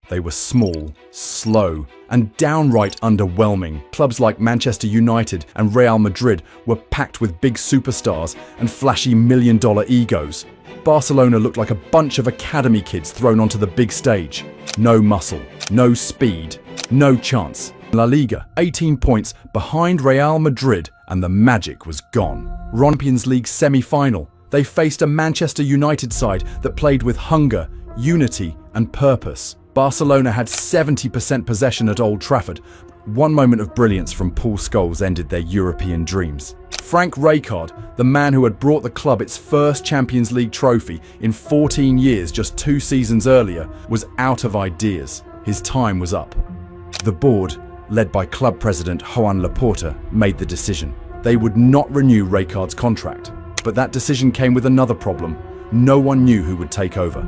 They were small, slow, and downright underwhelming. Clubs like Manchester United and Real Madrid were packed with big superstars and flashy million-dollar egos. Barcelona looked like a bunch of academy kids thrown onto the big stage. No muscle, no speed, no chance. La Liga, 18 points behind Real Madrid, and the magic was gone. Champions League semi-final. They faced a Manchester United side that played with hunger, unity, and purpose. Barcelona had 70% possession at Old Trafford. One moment of brilliance from Paul Scholes ended their European dreams. Frank Rijkaard, the man who had brought the club its first Champions League trophy in 14 years just 2 seasons earlier, was out of ideas. His time was up. The board, led by club president Joan Laporta, made the decision. They would not renew Rijkaard's contract. But that decision came with another problem. No one knew who would take over.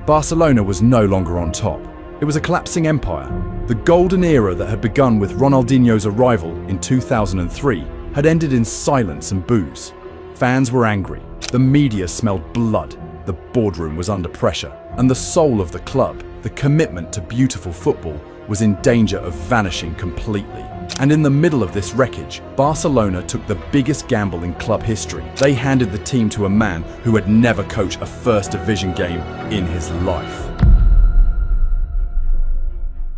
Barcelona was no longer on top. It was a collapsing empire. The golden era that had begun with Ronaldinho's arrival in 2003 had ended in silence and boos. Fans were angry. The media smelled blood. The boardroom was under pressure. And the soul of the club, the commitment to beautiful football, was in danger of vanishing completely. And in the middle of this wreckage, Barcelona took the biggest gamble in club history. They handed the team to a man who had never coached a first division game in his life.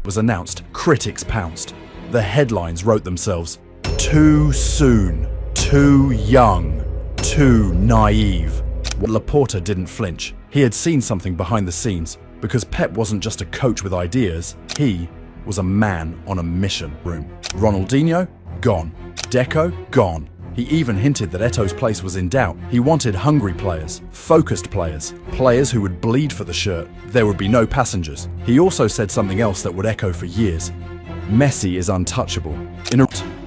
Was announced, critics pounced. The headlines wrote themselves, "Too soon, too young, too naive." Laporta didn't flinch. He had seen something behind the scenes, because Pep wasn't just a coach with ideas, he was a man on a mission. Ronaldinho? Gone. Deco? Gone. He even hinted that Eto's place was in doubt. He wanted hungry players, focused players, players who would bleed for the shirt. There would be no passengers. He also said something else that would echo for years. Messi is untouchable.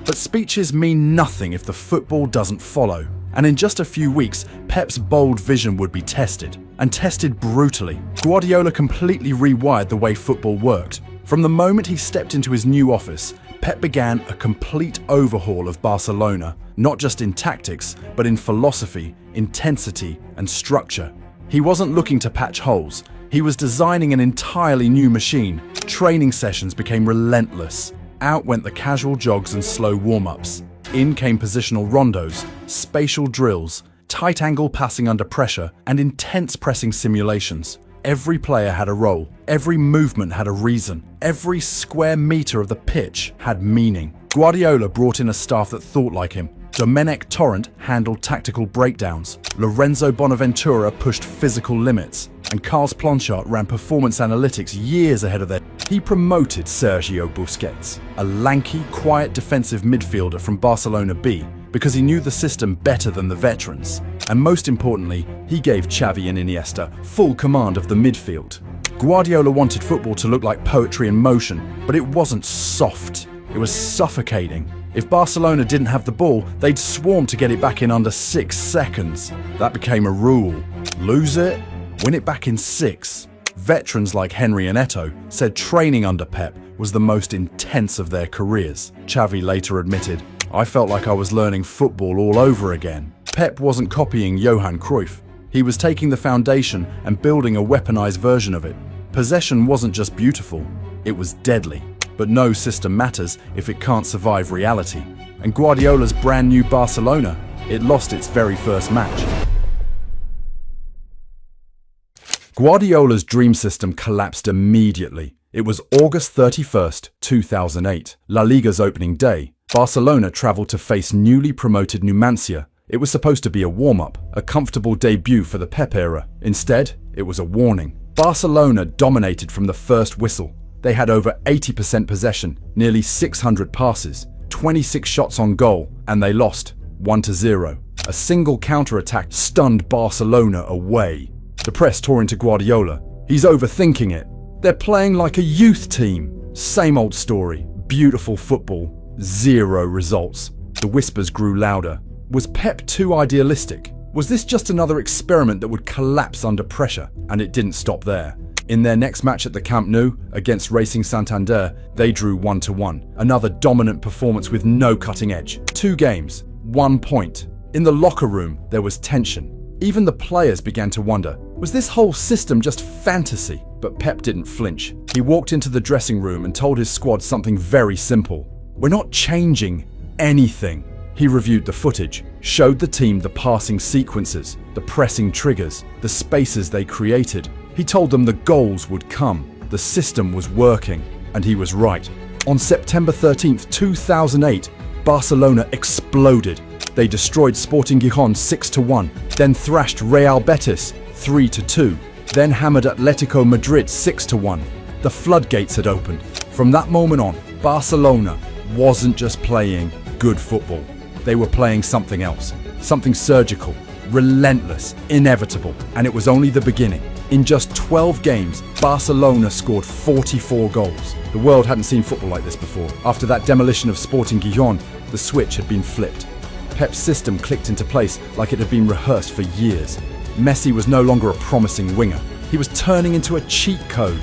But speeches mean nothing if the football doesn't follow. And in just a few weeks, Pep's bold vision would be tested, and tested brutally. Guardiola completely rewired the way football worked. From the moment he stepped into his new office, Pep began a complete overhaul of Barcelona, not just in tactics, but in philosophy, intensity, and structure. He wasn't looking to patch holes. He was designing an entirely new machine. Training sessions became relentless. Out went the casual jogs and slow warm-ups. In came positional rondos, spatial drills, tight-angle passing under pressure, and intense pressing simulations. Every player had a role. Every movement had a reason. Every square meter of the pitch had meaning. Guardiola brought in a staff that thought like him. Domènec Torrent handled tactical breakdowns. Lorenzo Bonaventura pushed physical limits. And Carles Planchart ran performance analytics years ahead of their. He promoted Sergio Busquets, a lanky, quiet defensive midfielder from Barcelona B, because he knew the system better than the veterans. And most importantly, he gave Xavi and Iniesta full command of the midfield. Guardiola wanted football to look like poetry in motion, but it wasn't soft. It was suffocating. If Barcelona didn't have the ball, they'd swarm to get it back in under 6 seconds. That became a rule. Lose it, win it back in 6. Veterans like Henry and Eto'o said training under Pep was the most intense of their careers. Xavi later admitted, "I felt like I was learning football all over again." Pep wasn't copying Johan Cruyff. He was taking the foundation and building a weaponized version of it. Possession wasn't just beautiful, it was deadly. But no system matters if it can't survive reality. And Guardiola's brand new Barcelona, it lost its very first match. Guardiola's dream system collapsed immediately. It was August 31st, 2008, La Liga's opening day. Barcelona travelled to face newly promoted Numancia. It was supposed to be a warm-up, a comfortable debut for the Pep era. Instead, it was a warning. Barcelona dominated from the first whistle. They had over 80% possession, nearly 600 passes, 26 shots on goal, and they lost 1-0. A single counter-attack stunned Barcelona away. The press tore into Guardiola. He's overthinking it. They're playing like a youth team. Same old story. Beautiful football. 0 results. The whispers grew louder. Was Pep too idealistic? Was this just another experiment that would collapse under pressure? And it didn't stop there. In their next match at the Camp Nou against Racing Santander, they drew 1-1. Another dominant performance with no cutting edge. 2 games, 1 point. In the locker room, there was tension. Even the players began to wonder, was this whole system just fantasy? But Pep didn't flinch. He walked into the dressing room and told his squad something very simple. We're not changing anything. He reviewed the footage, showed the team the passing sequences, the pressing triggers, the spaces they created. He told them the goals would come, the system was working, and he was right. On September 13th, 2008, Barcelona exploded. They destroyed Sporting Gijón 6-1, then thrashed Real Betis 3-2, then hammered Atletico Madrid 6-1. The floodgates had opened. From that moment on, Barcelona wasn't just playing good football. They were playing something else, something surgical, relentless, inevitable, and it was only the beginning. In just 12 games, Barcelona scored 44 goals. The world hadn't seen football like this before. After that demolition of Sporting Gijón, the switch had been flipped. Pep's system clicked into place like it had been rehearsed for years. Messi was no longer a promising winger. He was turning into a cheat code.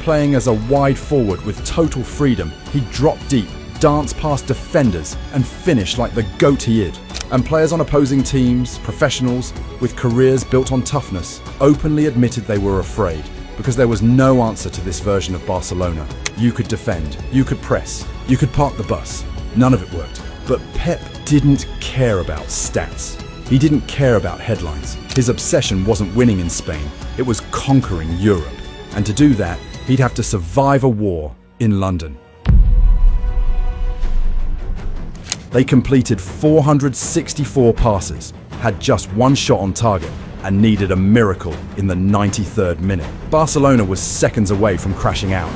Playing as a wide forward with total freedom, he dropped deep, danced past defenders, and finished like the goat he is. And players on opposing teams, professionals with careers built on toughness, openly admitted they were afraid, because there was no answer to this version of Barcelona. You could defend, you could press, you could park the bus. None of it worked. But Pep didn't care about stats. He didn't care about headlines. His obsession wasn't winning in Spain, it was conquering Europe. And to do that, he'd have to survive a war in London. They completed 464 passes, had just one shot on target, and needed a miracle in the 93rd minute. Barcelona was seconds away from crashing out.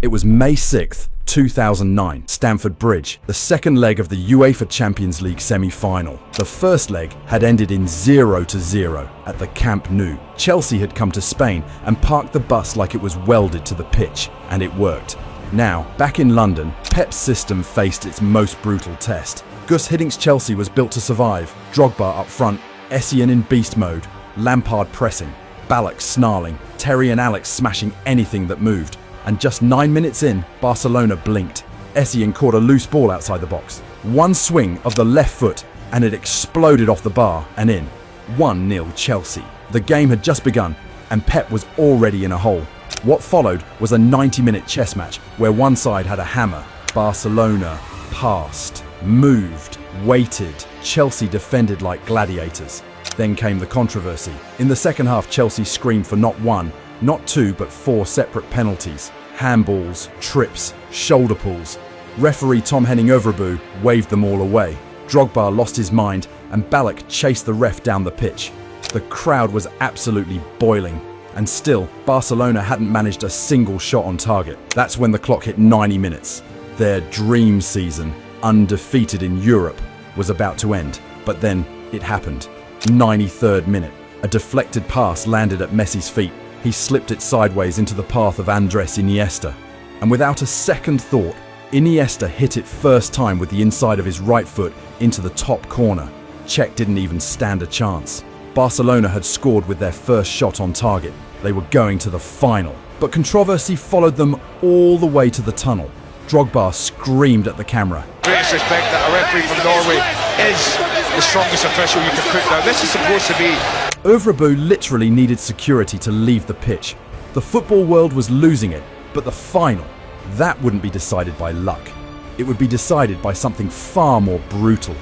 It was May 6th, 2009, Stamford Bridge, the second leg of the UEFA Champions League semi-final. The first leg had ended in 0-0 at the Camp Nou. Chelsea had come to Spain and parked the bus like it was welded to the pitch, and it worked. Now, back in London, Pep's system faced its most brutal test. Gus Hiddink's Chelsea was built to survive. Drogba up front, Essien in beast mode, Lampard pressing, Ballack snarling, Terry and Alex smashing anything that moved. And just 9 minutes in, Barcelona blinked. Essien caught a loose ball outside the box. One swing of the left foot and it exploded off the bar and in. 1-0 Chelsea. The game had just begun and Pep was already in a hole. What followed was a 90-minute chess match where one side had a hammer. Barcelona passed, moved, waited. Chelsea defended like gladiators. Then came the controversy. In the second half, Chelsea screamed for not one, not two, but 4 separate penalties. Handballs, trips, shoulder pulls. Referee Tom Henning-Overbu waved them all away. Drogba lost his mind and Ballack chased the ref down the pitch. The crowd was absolutely boiling. And still, Barcelona hadn't managed a single shot on target. That's when the clock hit 90 minutes. Their dream season, undefeated in Europe, was about to end. But then it happened. 93rd minute. A deflected pass landed at Messi's feet. He slipped it sideways into the path of Andres Iniesta. And without a second thought, Iniesta hit it first time with the inside of his right foot into the top corner. Czech didn't even stand a chance. Barcelona had scored with their first shot on target. They were going to the final. But controversy followed them all the way to the tunnel. Drogba screamed at the camera. Greatest respect that a referee from Norway is the strongest official you can put down. This is supposed to be... Overbu literally needed security to leave the pitch. The football world was losing it, but the final, that wouldn't be decided by luck. It would be decided by something far more brutal.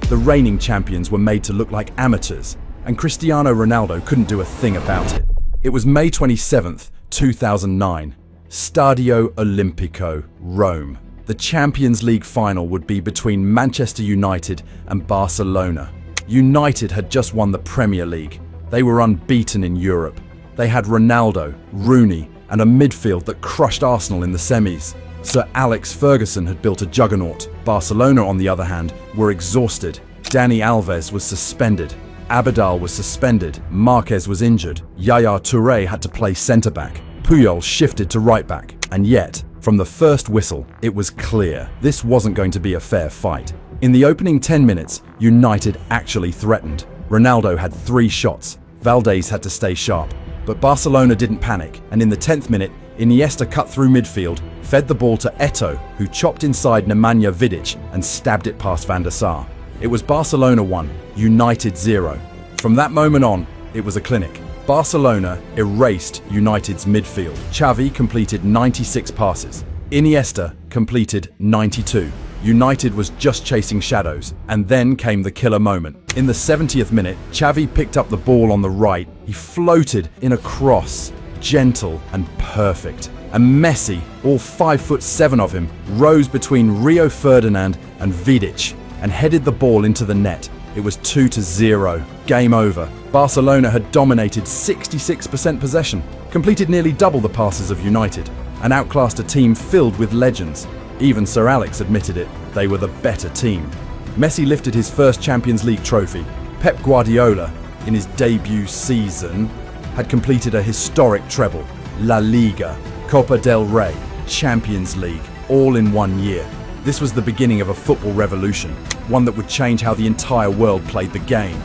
The reigning champions were made to look like amateurs, and Cristiano Ronaldo couldn't do a thing about it. It was May 27th, 2009, Stadio Olimpico, Rome. The Champions League final would be between Manchester United and Barcelona. United had just won the Premier League. They were unbeaten in Europe. They had Ronaldo, Rooney, and a midfield that crushed Arsenal in the semis. Sir Alex Ferguson had built a juggernaut. Barcelona, on the other hand, were exhausted. Dani Alves was suspended. Abidal was suspended. Marquez was injured. Yaya Touré had to play centre-back. Puyol shifted to right-back. And yet, from the first whistle, it was clear this wasn't going to be a fair fight. In the opening 10 minutes, United actually threatened. Ronaldo had 3 shots. Valdés had to stay sharp. But Barcelona didn't panic, and in the 10th minute, Iniesta cut through midfield, fed the ball to Eto'o, who chopped inside Nemanja Vidic and stabbed it past Van der Sar. It was Barcelona 1, United 0. From that moment on, it was a clinic. Barcelona erased United's midfield. Xavi completed 96 passes. Iniesta completed 92. United was just chasing shadows, and then came the killer moment. In the 70th minute, Xavi picked up the ball on the right. He floated in a cross, gentle and perfect. And Messi, all 5'7" of him, rose between Rio Ferdinand and Vidic and headed the ball into the net. It was 2-0. Game over. Barcelona had dominated 66% possession, completed nearly double the passes of United, and outclassed a team filled with legends. Even Sir Alex admitted it, they were the better team. Messi lifted his first Champions League trophy. Pep Guardiola, in his debut season, had completed a historic treble. La Liga, Copa del Rey, Champions League, all in 1 year. This was the beginning of a football revolution, one that would change how the entire world played the game.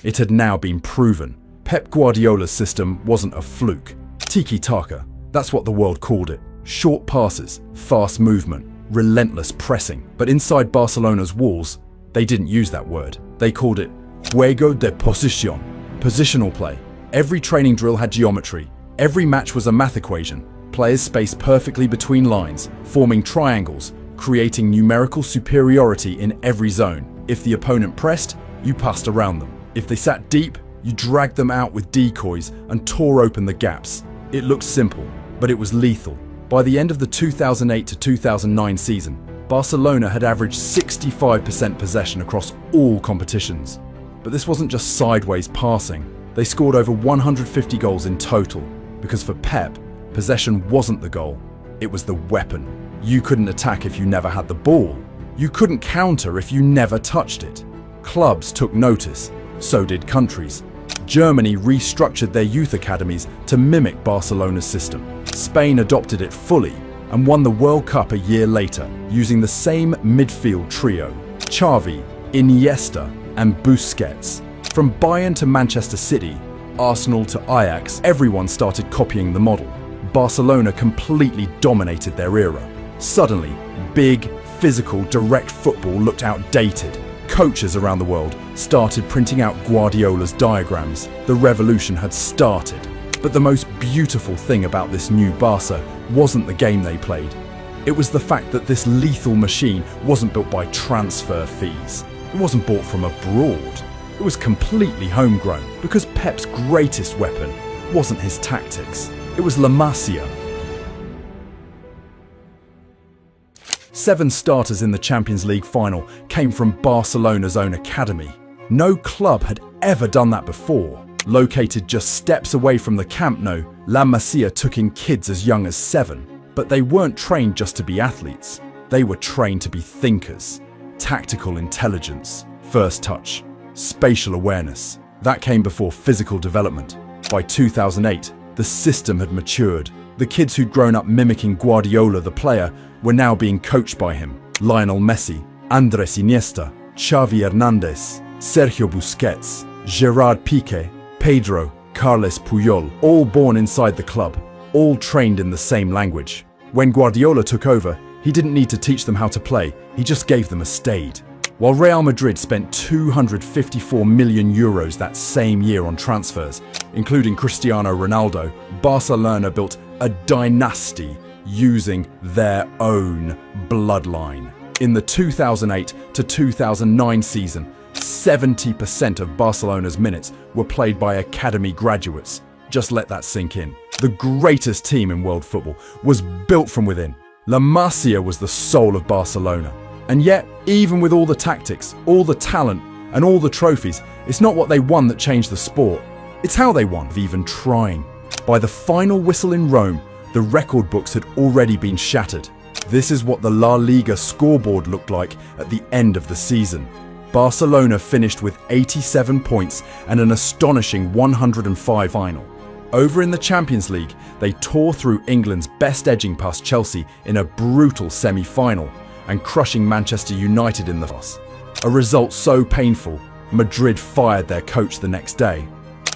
It had now been proven. Pep Guardiola's system wasn't a fluke. Tiki-taka, that's what the world called it. Short passes, fast movement, relentless pressing. But inside Barcelona's walls, they didn't use that word. They called it juego de posición, positional play. Every training drill had geometry. Every match was a math equation. Players spaced perfectly between lines, forming triangles, creating numerical superiority in every zone. If the opponent pressed, you passed around them. If they sat deep, you dragged them out with decoys and tore open the gaps. It looked simple, but it was lethal. By the end of the 2008 to 2009 season, Barcelona had averaged 65% possession across all competitions. But this wasn't just sideways passing. They scored over 150 goals in total, because for Pep, possession wasn't the goal, it was the weapon. You couldn't attack if you never had the ball. You couldn't counter if you never touched it. Clubs took notice, so did countries. Germany restructured their youth academies to mimic Barcelona's system. Spain adopted it fully and won the World Cup a year later, using the same midfield trio: Xavi, Iniesta and Busquets. From Bayern to Manchester City, Arsenal to Ajax, everyone started copying the model. Barcelona completely dominated their era. Suddenly, big, physical, direct football looked outdated. Coaches around the world started printing out Guardiola's diagrams. The revolution had started. But the most beautiful thing about this new Barca wasn't the game they played. It was the fact that this lethal machine wasn't built by transfer fees. It wasn't bought from abroad. It was completely homegrown, because Pep's greatest weapon wasn't his tactics. It was La Masia. 7 starters in the Champions League final came from Barcelona's own academy. No club had ever done that before. Located just steps away from the Camp Nou, La Masia took in kids as young as 7. But they weren't trained just to be athletes. They were trained to be thinkers. Tactical intelligence, first touch, spatial awareness. That came before physical development. By 2008, the system had matured. The kids who'd grown up mimicking Guardiola the player were now being coached by him. Lionel Messi, Andrés Iniesta, Xavi Hernández, Sergio Busquets, Gerard Piqué, Pedro, Carles Puyol, all born inside the club, all trained in the same language. When Guardiola took over, he didn't need to teach them how to play, he just gave them a stage. While Real Madrid spent €254 million that same year on transfers, including Cristiano Ronaldo, Barcelona built a dynasty using their own bloodline. In the 2008 to 2009 season, 70% of Barcelona's minutes were played by academy graduates. Just let that sink in. The greatest team in world football was built from within. La Masia was the soul of Barcelona. And yet, even with all the tactics, all the talent, and all the trophies, it's not what they won that changed the sport. It's how they won, even trying. By the final whistle in Rome, the record books had already been shattered. This is what the La Liga scoreboard looked like at the end of the season. Barcelona finished with 87 points and an astonishing 105 final. Over in the Champions League, they tore through England's best edging past Chelsea in a brutal semi-final and crushing Manchester United in the fuss. A result so painful, Madrid fired their coach the next day.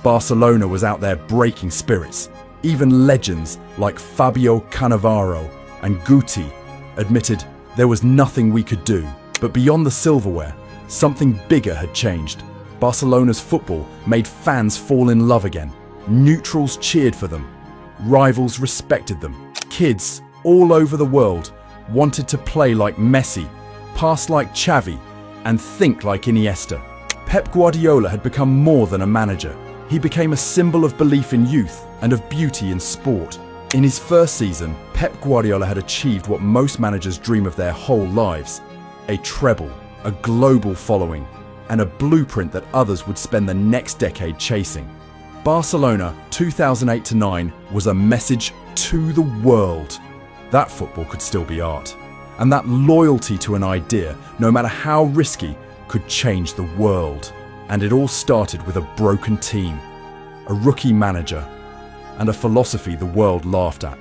Barcelona was out there breaking spirits. Even legends like Fabio Cannavaro and Guti admitted there was nothing we could do. But beyond the silverware, something bigger had changed. Barcelona's football made fans fall in love again. Neutrals cheered for them. Rivals respected them. Kids all over the world wanted to play like Messi, pass like Xavi, and think like Iniesta. Pep Guardiola had become more than a manager. He became a symbol of belief in youth and of beauty in sport. In his first season, Pep Guardiola had achieved what most managers dream of their whole lives: a treble, a global following, and a blueprint that others would spend the next decade chasing. Barcelona 2008-09 was a message to the world. That football could still be art. And that loyalty to an idea, no matter how risky, could change the world. And it all started with a broken team, a rookie manager, and a philosophy the world laughed at,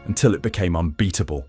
until it became unbeatable.